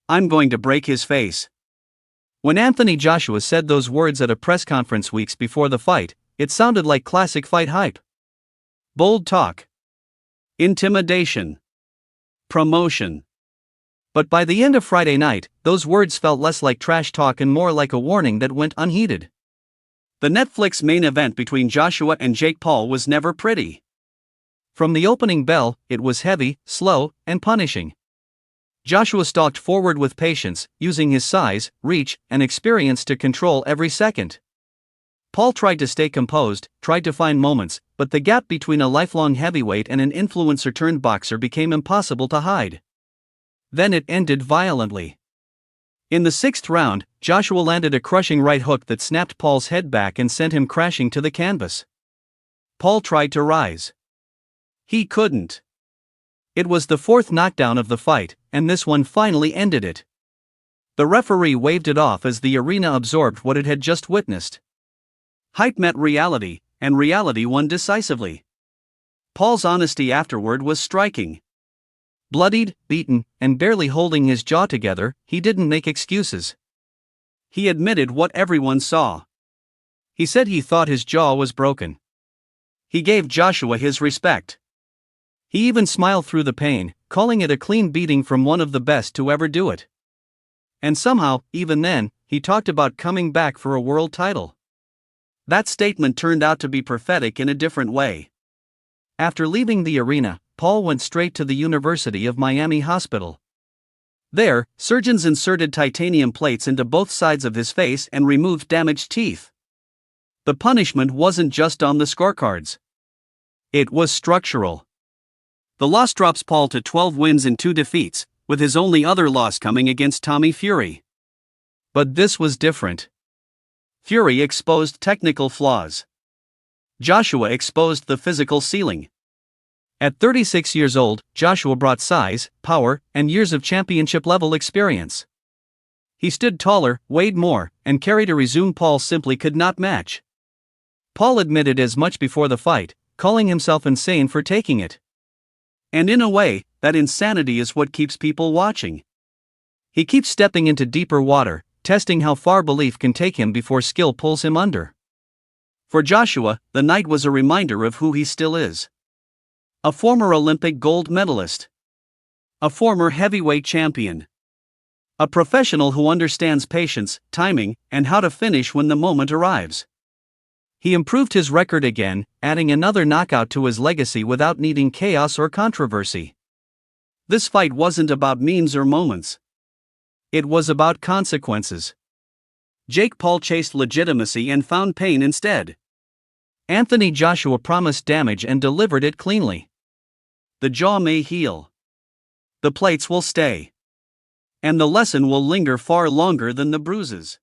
I'm going to break his face." When Anthony Joshua said those words at a press conference weeks before the fight, it sounded like classic fight hype. Bold talk. Intimidation. Promotion. But by the end of Friday night, those words felt less like trash talk and more like a warning that went unheeded. The Netflix main event between Joshua and Jake Paul was never pretty. From the opening bell, it was heavy, slow, and punishing. Joshua stalked forward with patience, using his size, reach, and experience to control every second. Paul tried to stay composed, tried to find moments, but the gap between a lifelong heavyweight and an influencer-turned-boxer became impossible to hide. Then it ended violently. In the sixth round, Joshua landed a crushing right hook that snapped Paul's head back and sent him crashing to the canvas. Paul tried to rise. He couldn't. It was the fourth knockdown of the fight, and this one finally ended it. The referee waved it off as the arena absorbed what it had just witnessed. Hype met reality, and reality won decisively. Paul's honesty afterward was striking. Bloodied, beaten, and barely holding his jaw together, he didn't make excuses. He admitted what everyone saw. He said he thought his jaw was broken. He gave Joshua his respect. He even smiled through the pain, calling it a clean beating from one of the best to ever do it. And somehow, even then, he talked about coming back for a world title. That statement turned out to be prophetic in a different way. After leaving the arena, Paul went straight to the University of Miami hospital. There, surgeons inserted titanium plates into both sides of his face and removed damaged teeth. The punishment wasn't just on the scorecards. It was structural. The loss drops Paul to 12 wins and 2 defeats, with his only other loss coming against Tommy Fury. But this was different. Fury exposed technical flaws. Joshua exposed the physical ceiling. At 36 years old, Joshua brought size, power, and years of championship-level experience. He stood taller, weighed more, and carried a resume Paul simply could not match. Paul admitted as much before the fight, calling himself insane for taking it. And in a way, that insanity is what keeps people watching. He keeps stepping into deeper water, testing how far belief can take him before skill pulls him under. For Joshua, the night was a reminder of who he still is. A former Olympic gold medalist. A former heavyweight champion. A professional who understands patience, timing, and how to finish when the moment arrives. He improved his record again, adding another knockout to his legacy without needing chaos or controversy. This fight wasn't about memes or moments. It was about consequences. Jake Paul chased legitimacy and found pain instead. Anthony Joshua promised damage and delivered it cleanly. The jaw may heal. The plates will stay. And the lesson will linger far longer than the bruises.